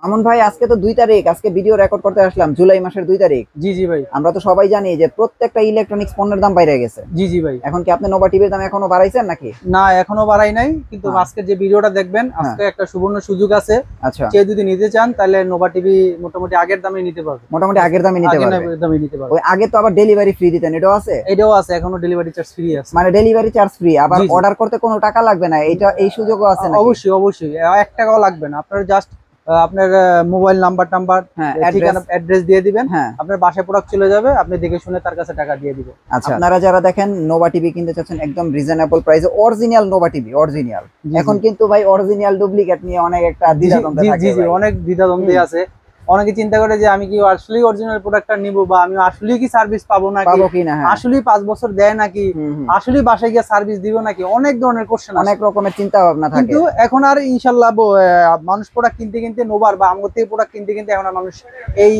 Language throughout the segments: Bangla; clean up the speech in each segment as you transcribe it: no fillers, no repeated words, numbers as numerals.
মামুন ভাই, আজকে তো 2 তারিখ। আজকে ভিডিও রেকর্ড করতে আসলাম জুলাই মাসের 2 তারিখ। জি জি ভাই। আমরা তো সবাই জানি যে প্রত্যেকটা ইলেকট্রনিক্স পণ্যের দাম বাইরে গেছে। জি জি ভাই। এখন কি আপনি নোভা টিভির দাম এখনো বাড়াইছেন নাকি? না, এখনো বাড়াই নাই, কিন্তু হ্যাঁ। আজকে যে ভিডিওটা দেখবেন হ্যাঁ। আজকে একটা সুবর্ণ সুযোগ আছে। আচ্ছা, কেউ যদি নিতে চান তাহলে নোভা টিভি মোটামুটি আগের দামে নিতে পারবে। মোটামুটি আগের দামে নিতে পারবে। আগের দামে নিতে পারবে। ওই আগে তো আবার ডেলিভারি ফ্রি দিতেন, এটাও আছে? এটাও আছে, এখনো ডেলিভারি চার্জ ফ্রি আছে। মানে ডেলিভারি চার্জ ফ্রি, আবার জি, জি। অর্ডার করতে কোনো টাকা লাগবে না, এই সুযোগও আছে নাকি? অবশ্যই অবশ্যই, 1 টাকাও লাগবে না। আপনার জাস্ট আপনার মোবাইল নাম্বার হ্যাঁ, ঠিকানা অ্যাড্রেস দিয়ে দিবেন। হ্যাঁ। আপনার বাসায় প্রোডাক্ট চলে যাবে, আপনি দেখে শুনে তার কাছে টাকা দিয়ে দিবেন। আচ্ছা, আপনারা যারা দেখেন নোভা টিভি কিনতে চাচ্ছেন একদম রিজনেবল প্রাইসে, অরিজিনাল নোভা টিভি অরিজিনাল। জি, এখন জি। কিন্তু ভাই অরিজিনাল ডুপ্লিকেট নিয়ে অনেক একটা দ্বিধাদ্বন্দ্বে থাকে জি জি, ভাই। অনেক দ্বিধাদ্বন্দ্বে আছে। অনেকে চিন্তা করে যে আমি কি আসলেই অরিজিনাল প্রোডাক্টটা নিব, বা আমি আসলেই কি সার্ভিস পাবো নাকি, পাবো কিনা, হ্যাঁ। আসলেই 5 বছর দেয় নাকি, হুম। আসলেই বাসায় গিয়ে সার্ভিস দিব নাকি, অনেক ধরনের কোশ্চেন আছে। অনেক রকমের চিন্তা ভাবনা থাকে। কিন্তু এখন আর ইনশাল্লাহ মানুষ প্রোডাক্ট কিনতে কিনতে, নোভার বা আমার থেকে প্রোডাক্ট কিনতে কিনতে এখন আর মানুষ এই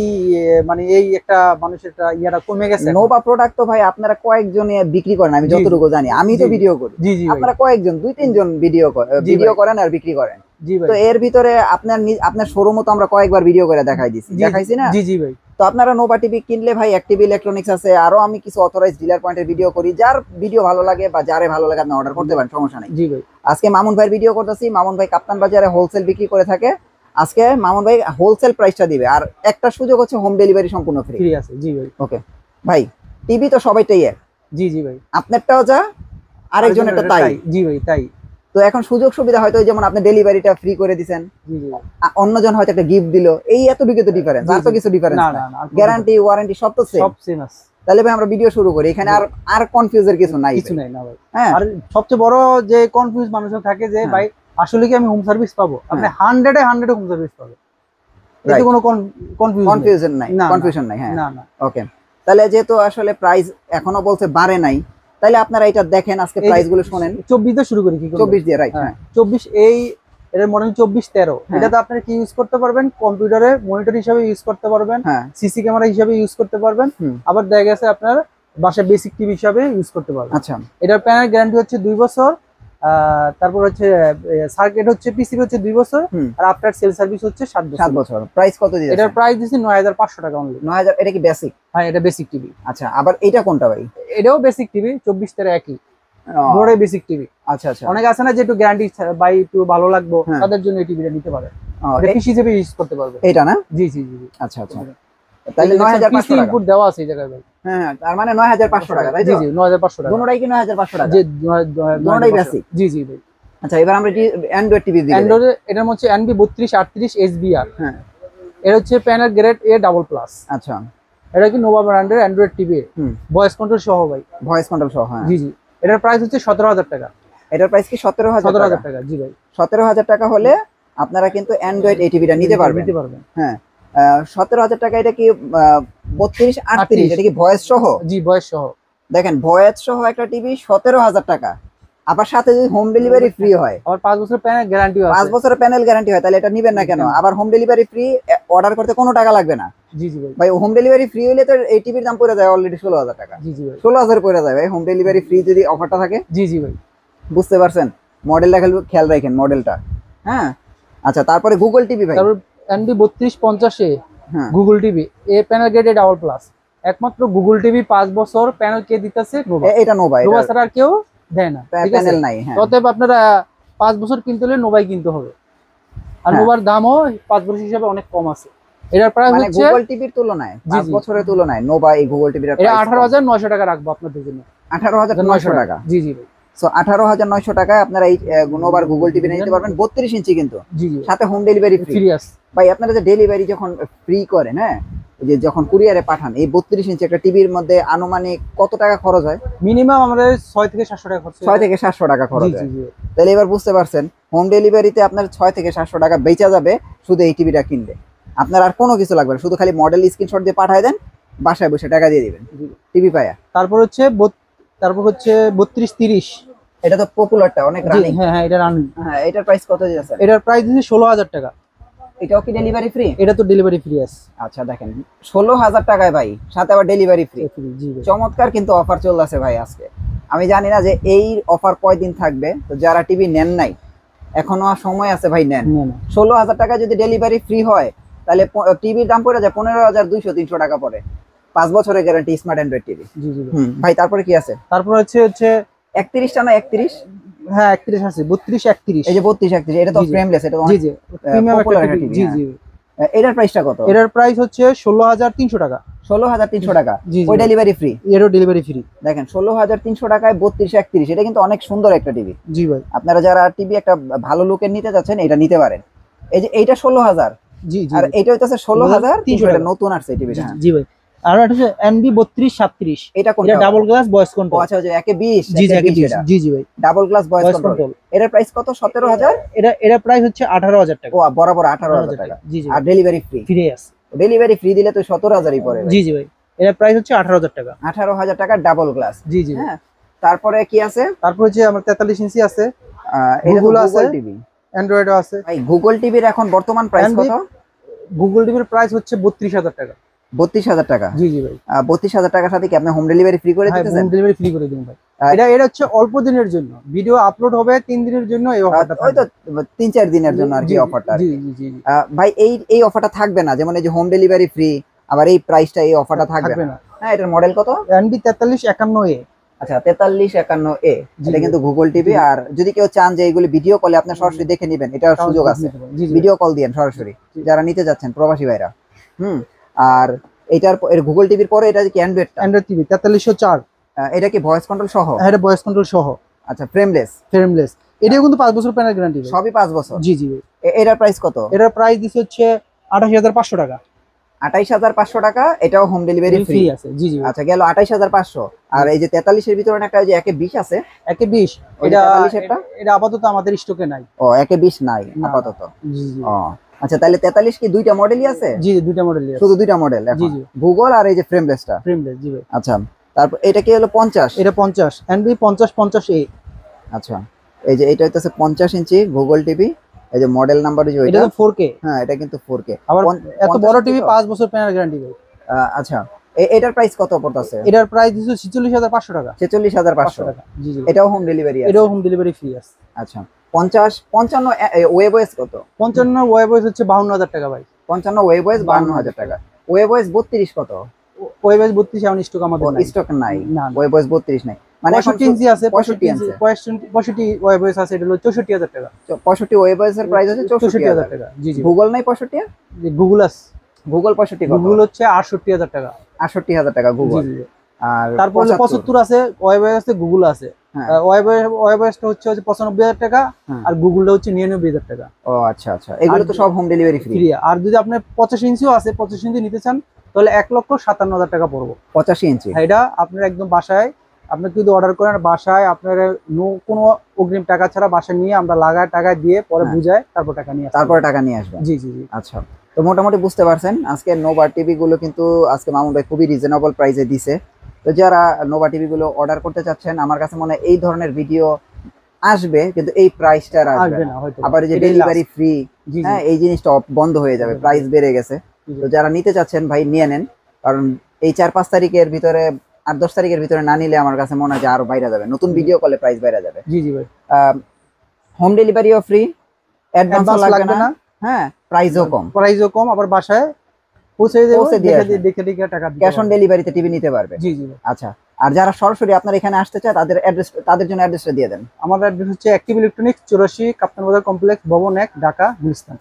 মানে এই একটা মানুষের একটা ইয়াটা কমে গেছে। নোভা প্রোডাক্ট তো ভাই আপনারা কয়েকজন বিক্রি করেন, আমি জি, যতটুকু জানি, আমি তো জি, ভিডিও করি। জি জি ভাই। আপনারা কয়েকজন, 2-3 জন জি ভিডিও ভাই। করেন আর বিক্রি করেন। জি ভাই। তো এর ভিতরে আপনার শোরুমও তো আমরা কয়েকবার ভিডিও করে দেখাইছি না? জি জি ভাই। তো আপনারা নোভা টিভি কিনলে ভাই অ্যাক্টিভ ইলেকট্রনিক্স আছে, আরো আমি কিছু অথরাইজড ডিলার পয়েন্টের ভিডিও করি। যার ভিডিও ভালো লাগে বা যারে ভালো লাগে আপনি অর্ডার করতে পারেন, সমস্যা নেই। জি ভাই। আজকে মামুন ভাইয়ের ভিডিও করতেছি। মামুন ভাই কাপ্তান বাজারে হোলসেল বিক্রি করে থাকে। আজকে মামুন ভাই হোলসেল প্রাইসটা দিবে, আর একটা সুযোগ হচ্ছে হোম ডেলিভারি সম্পূর্ণ ফ্রি। ফ্রি আছে। জি ভাই। ওকে ভাই, টিভি তো সবাইটাই এক, জি জি ভাই। আপনারটাও যা, আরেকজনেরটা তাই। জি ভাই, তাই। তো এখন সুযোগ সুবিধা হয়তো যেমন আপনি ডেলিভারিটা ফ্রি করে দিবেন, জি জি। অন্যজন হয়তো একটা গিফট দিল, এই এতটুকু তো ডিফারেন্স, আর তো কিছু ডিফারেন্স না না। না না, গ্যারান্টি ওয়ারেন্টি সব তো সেম। সব সেম আছে। তাহলে ভাই আমরা ভিডিও শুরু করি, এখানে আর আর কনফিউজের কিছু নাই কিছু ভাই। নাই না ভাই। হ্যাঁ। আর সবচেয়ে বড় যে কনফিউজ মানুষের থাকে যে হ্যাঁ। ভাই আসলে কি আমি হোম সার্ভিস পাবো, আপনি 100 এ 100 হোম সার্ভিস পাবেন, এতে রাইট। কোনো কনফিউশন নাই, না, কনফিউশন নাই। হ্যাঁ। না না। ওকে, তাহলে যেহেতু আসলে প্রাইস এখনো বলছে বাড়ে নাই, তাহলে আপনারা এটা দেখেন, আজকে প্রাইস গুলো শুনেন। 24 দিয়ে শুরু করি কি করব? 24 দিয়ে, রাইট। হ্যাঁ। 24 এর মডেল 2413। হ্যাঁ। এটাতে আপনি কি ইউজ করতে পারবেন, কম্পিউটারে মনিটর হিসেবে ইউজ করতে পারবেন, হ্যাঁ। সিসি ক্যামেরা হিসেবে ইউজ করতে পারবেন, হুম। আবার দেখা গেছে আপনার বাসায় বেসিক টিভি হিসেবে ইউজ করতে পারবেন। আচ্ছা। এটার প্যানেল গ্যারান্টি হচ্ছে 2 বছর। তারপর হচ্ছে সার্কিট হচ্ছে পিসিবি হচ্ছে 2 বছর, হুম। আর আফটার সেল সার্ভিস হচ্ছে 7 বছর। 7 বছর। প্রাইস কত দিয়েছেন? এটার প্রাইস দিচ্ছি 9500 টাকা অনলি। 9000। এটা কি বেসিক? হ্যাঁ, এটা বেসিক টিভি। আচ্ছা, আবার এটা কোনটা ভাই? এটাও বেসিক টিভি, 2413 একই, ও, দুটোই বেসিক টিভি। আচ্ছা আচ্ছা। অনেকে আছে না যে একটু গ্যারান্টি বাই একটু ভালো লাগবে, হ্যাঁ। তাদের জন্য এই টিভিটা নিতে পারে। ও, এটা পিসি হিসেবে ইউজ করতে পারবে। এটা না? জি জি জি জি। আচ্ছা আচ্ছা। তাহলে 9500 টাকা ইনপুট দেওয়া আছে এই জায়গায় ভাই। হ্যাঁ, তার মানে 9500 টাকা, তাই জি তো? জি, 9500 টাকা। দুটোটাই কি 9500 টাকা? জি, দুটোটাই বেসিক। জি জি ভাই। আচ্ছা, এবার আমরা অ্যান্ড্রয়েড টিভি দিই। অ্যান্ড্রয়েড এটার হচ্ছে NB 3238 SBR। হ্যাঁ। এর হচ্ছে panel grade A double plus. আচ্ছা। এটা কি নোভা ব্র্যান্ডের অ্যান্ড্রয়েড টিভি, হুম। ভয়েস কন্ট্রোল সহ ভাই। ভয়েস কন্ট্রোল সহ, হ্যাঁ। জি জি। এটার প্রাইস হচ্ছে 17000 টাকা। এটার প্রাইস কি 17000 টাকা? 17000 টাকা। জি ভাই। 17000 টাকা হলে আপনারা কিন্তু অ্যান্ড্রয়েড এই টিভিটা নিতে পারবেন। হ্যাঁ। 17000 টাকা। এটা কি 3238? এটা কি ভয়েস সহ? জি, ভয়েস সহ। দেখেন, ভয়েস সহ একটা টিভি 17000 টাকা, আবার সাথে যদি হোম ডেলিভারি ফ্রি হয়, আবার 5 বছর প্যানেল গ্যারান্টি আছে। 5 বছরের প্যানেল গ্যারান্টি হয়, তাহলে এটা নিবেন না কেন? আবার হোম ডেলিভারি ফ্রি, অর্ডার করতে কোনো টাকা লাগবে না। জি জি ভাই। ভাই হোম ডেলিভারি ফ্রি হইলে তো এই টিভির দাম পড়ে যায় অলরেডি 16000 টাকা। জি জি ভাই। 16000 পড়ে যায় ভাই হোম ডেলিভারি ফ্রি যদি অফারটা থাকে। জি জি ভাই। বুঝতে পারছেন? মডেলটা খেয়াল রাখেন, মডেলটা। হ্যাঁ। আচ্ছা, তারপরে গুগল টিভি ভাই। তারপর NB 3250 হ্যাঁ। Google TV A panel grade A double plus. একমাত্র গুগল টিভি 5 বছর প্যানেল কে দিতেছে নোভা। এটা নোভা, নোভা ছাড়া আর কেউ দেয় না, ঠিক আছে? প্যানেল নাই। হ্যাঁ। অতএব আপনারা 5 বছর কিনতে হলে নোভাই কিনতে হবে, আর হ্যাঁ। নোভার দামও 5 বছর হিসাবে অনেক কম আছে। এটার প্রাইস মানে হচ্ছে গুগল টিভির তুলনায়, 5 বছরের তুলনায় নোভা এই গুগল টিভির এটা 18900 টাকা রাখবো আপনাদের জন্য। 18900 টাকা। জি জি ভাই। সো 18900 টাকায় আপনারা এই নোভার গুগল টিভি নিতে পারবেন, 32 ইঞ্চি কিন্তু, জি জি, সাথে হোম ডেলিভারি ফ্রি। ফ্রি আছে ভাই। আপনারা যে ডেলিভারি যখন ফ্রি করেন, হ্যাঁ, যে যখন কুরিয়ারে পাঠান, এই 32 ইঞ্চি একটা টিভির মধ্যে আনুমানিক কত টাকা খরচ হয়? মিনিমাম আমাদের 6 থেকে 700 টাকা খরচ হয়। 6 থেকে 700 টাকা খরচ জি হয়। জি। তাহলে এবার বুঝতে পারছেন, হোম ডেলিভারিতে আপনার 6 থেকে 700 টাকা বেচা যাবে শুধু এই টিভিটা কিনলে। আপনার আর কোনো কিছু লাগবে না, শুধু খালি মডেল স্ক্রিনশট দিয়ে পাঠায় দেন, বাসায় বসে টাকা দিয়ে দিবেন টিভি পায়া। তারপর হচ্ছে 3230। এটা তো পপুলারটা, অনেক রানিং। হ্যাঁ হ্যাঁ, এটা রানিং। হ্যাঁ, এটার প্রাইস কত দিয়েছেন? এটার প্রাইস দিচ্ছি 16000 টাকা। এটাও কি ডেলিভারি ফ্রি? এটা তো ডেলিভারি ফ্রি আছে। আচ্ছা, দেখেন 16000 টাকায় ভাই, সাথে আবার ডেলিভারি ফ্রি। জি ভাই। চমৎকার কিন্তু অফার চলতেছে ভাই আজকে। আমি জানি না যে এই অফার কয়দিন থাকবে, তো যারা টিভি নেন নাই এখনো আর সময় আছে ভাই, নেন। না, না। 16,000 টাকা যদি ডেলিভারি ফ্রি হয়, তাহলে টিভির দাম পড়ে যায় 15,200-300 টাকা পড়ে। 5 বছরের গ্যারান্টি স্মার্ট অ্যান্ড্রয়েড টিভি। জি জি ভাই। ভাই তারপরে কি আছে? তারপর হচ্ছে 31টা না 31? হ্যাঁ 31 আছে, 32 31। এই যে 32 31, এটা তো জি, জি। ফ্রেমলেস, এটা তো জি অনেক জি প্রিমিয়াম একটা পপুলার একটা টিভি। টিভি। জি জি। এটার প্রাইসটা কত? এটার প্রাইস হচ্ছে 16,300 টাকা। 16,300 টাকা। জি, জি। ওই ডেলিভারি ফ্রি? এরও ডেলিভারি ফ্রি। দেখেন 16,300 টাকায় 32 31, এটা কিন্তু অনেক সুন্দর একটা টিভি। জি ভাই। আপনারা যারা টিভি একটা ভালো লুকের নিতে যাচ্ছেন, এটা নিতে পারেন। এই যে এইটা 16,000, জি জি। আর এইটা হইতাছে 16,300, এটা টাকা। নতুন আসছে এই টিভিটা। জি ভাই। আর এটা হচ্ছে এনবি 32 37। এটা কোনটা? এটা ডাবল গ্লাস ভয়েস ও কন্ট্রোল। আচ্ছা, ওই যে একে 20, জি জি একে 20 এটা জি জি ভাই। Double glass voice voice control. Control. এটার প্রাইস কত? 17,000? এটা প্রাইস হচ্ছে 18,000 টাকা। ও বরাবর 18,000 টাকা। জি জি। আর ডেলিভারি ফ্রি? ফ্রি আছে। ডেলিভারি ফ্রি দিলে তো 17,000ই পড়ে। জি জি ভাই। এর প্রাইস হচ্ছে 18,000 টাকা। 18,000 টাকা ডাবল গ্লাস। জি জি। হ্যাঁ, তারপরে কি আছে? তারপর হচ্ছে আমার 43 ইঞ্চি আছে, এটা গুগল গুগল আছে, টিভি। অ্যান্ড্রয়েডও আছে। ভাই গুগল টিভির এখন বর্তমান প্রাইস কত? গুগল টিভির প্রাইস হচ্ছে 32,000 টাকা। 32,000 টাকা? জি জি ভাই। 32,000 টাকার সাথে কি আপনি হোম ডেলিভারি ফ্রি করে হ্যাঁ, দিতেছেন? হোম ডেলিভারি ফ্রি করে দিন ভাই। আহ, এটা হচ্ছে অল্প দিনের জন্য, ভিডিও আপলোড হবে 3 দিনের জন্য এই অফারটা ওই তো থাকবে। 3-4 দিনের জন্য আর কি অফারটা। জি জি জি। ভাই এই অফারটা থাকবে না, যেমন এই যে হোম ডেলিভারি ফ্রি, আবার এই প্রাইসটা, এই অফারটা থাকবে থাকবে না। না। হ্যাঁ, এটার মডেল কত? এনবি 4351 এ। আচ্ছা, 4351A। জি, এটা কিন্তু গুগল টিভি। আর যদি কেউ চান যে এইগুলি ভিডিও কলে আপনার সরাসরি দেখে নেবেন, এটার সুযোগ আছে। জি জি। ভিডিও কল দিয়েন সরাসরি যারা নিতে যাচ্ছেন, প্রবাসী ভাইরা। আর এর গুগল টিভির পরে এটা কি অ্যান্ড্রয়েডটা? Android TV 4304। এটা কি ভয়েস কন্ট্রোল সহ? হ্যাঁ, এটা ভয়েস কন্ট্রোল সহ। আচ্ছা, ফ্রেমলেস? ফ্রেমলেস। এটাও কিন্তু 5 বছর প্যানেল গ্যারান্টি। সবই 5 বছর? জি জি ভাই। এটার প্রাইস কত? এটার প্রাইস দিছে হচ্ছে 28,500 টাকা। 28,500 টাকা। এটাও হোম ডেলিভারি ফ্রি ফ্রি আছে। জি জি ভাই। আচ্ছা, গেল 28,500। আর এই যে 43 এর ভিতরে একটা ওই যে একে 20 আছে, একে 20। ওই যে এটা 43 এরটা? এটা আপাতত আমাদের স্টকে নাই। ও একে 20 নাই না। আপাতত? জি জি। ও আচ্ছা, তাহলে 43 কি দুইটা মডেলই আছে? জি দুইটা মডেলই আছে। শুধু দুইটা মডেল জি এখন, জি। গুগল আর এই যে ফ্রেমলেসটা? ফ্রেমলেস। জি ভাই। আচ্ছা, তারপর এটা কি হলো 50? এটা 50 এনবি 5050A। আচ্ছা, এই যে এটা হচ্ছে 50 ইঞ্চি গুগল টিভি। এই যে মডেল নাম্বার যে এটা ওইটা, তো 4K। হ্যাঁ এটা কিন্তু 4K। আবার এত 50 বড় ইঞ্চি টিভি তো? 5 বছর প্যানেল গ্যারান্টি ভাই। আচ্ছা, এটার প্রাইস কত পড়তাছে? এটার প্রাইস দিছে 46,500 টাকা। 46,500 টাকা। জি জি। এটাও হোম ডেলিভারি আছে? এটাও হোম ডেলিভারি ফ্রি আছে। আচ্ছা, 55 ওয়েব ওএস কত? 55 ওয়েব ওয়েস হচ্ছে 52,000 টাকা ভাই। 55 ওয়েব ওএস 52,000 টাকা। ওয়েব ওএস 32 কত? ওয়েব ওয়েস 32 এখন স্টক আমাদের নাই। স্টক নাই? না। ওয়েব ওএস 32 নাই, মানে এখন 65 ইঞ্চি আছে, 65 ইঞ্চি। 65 ওয়েব ওয়েস আছে, এটা হলো 64,000 টাকা। 65 ওয়েব ওএস এর প্রাইস হচ্ছে 64,000 টাকা। জি জি। গুগল নাই 65? গুগল আছে। গুগল 65 কত? গুগল হচ্ছে 68,000 টাকা। 68,000 টাকা গুগল। জি জি। আর তারপর 75 আছে, ওয়েব ওয়েস আছে, গুগল আছে। হ্যাঁ। ওয়েব ওয়েসটা হচ্ছে 95,000 টাকা, হ্যাঁ। আর গুগলটা হচ্ছে 99,000 টাকা। ও আচ্ছা আচ্ছা, এগুলো তো সব হোম ডেলিভারি ফ্রি। ফ্রি। আর যদি আপনি 85 ইঞ্চিও আছে, 25 ইঞ্চি নিতে চান, তাহলে 1,57,000 টাকা পড়বো। 85 ইঞ্চি? হ্যাঁ, এটা আপনার একদম বাসায়, আপনি যদি অর্ডার করেন বাসায়, আপনার কোনো অগ্রিম টাকা ছাড়া বাসায় নিয়ে আমরা লাগায় টাকা দিয়ে পরে হ্যাঁ। বুঝায় তারপর টাকা নিয়ে আসতে তারপরে টাকা নিয়ে আসবেন? জি জি জি। আচ্ছা, তো মোটামুটি বুঝতে পারছেন আজকে নোভা টিভি গুলো কিন্তু আজকে মামুন ভাই খুবই রিজনেবল প্রাইসে দিছে। তো যারা নোভা টিভি গুলো অর্ডার করতে চাচ্ছেন, আমার কাছে মনে হয় এই ধরনের ভিডিও আসবে, কিন্তু এই প্রাইসটা আর আসবে আসবে না। না হয়তো। আবার এই যে এটাই ডেলিভারি last। ফ্রি, জি জি। হ্যাঁ, এই জিনিসটা বন্ধ হয়ে যাবে, জি। প্রাইস বেড়ে গেছে। জি। তো যারা নিতে চাচ্ছেন ভাই নিয়ে নেন, কারণ এই 4-5 তারিখের ভিতরে আর 10 তারিখের ভিতরে না নিলে আমার কাছে মনে হয় যে আরো বাইরে যাবে, নতুন ভিডিও কলে প্রাইস বাইরে যাবে। জি জি ভাই। হোম ডেলিভারিও ফ্রি, অ্যাডভান্স Advance লাগবে না, হ্যাঁ, প্রাইসও কম। প্রাইসও কম, আবার বাসায় পৌঁছে দেবো, পৌঁছে দিয়ে আসবেন। দেখে টাকা দিতে ক্যাশ অন পারবেন। ডেলিভারিতে টিভি নিতে পারবে। জি জি ভাই। আচ্ছা, আর যারা সরাসরি আপনার এখানে আসতে চায় তাদের জন্য অ্যাড্রেসটা দিয়ে দেন। আমার অ্যাড্রেস হচ্ছে অ্যাক্টিভ ইলেকট্রনিক্স 84 কাপ্তান বাজার কমপ্লেক্স ভবন 1 ঢাকা গুলিস্তান।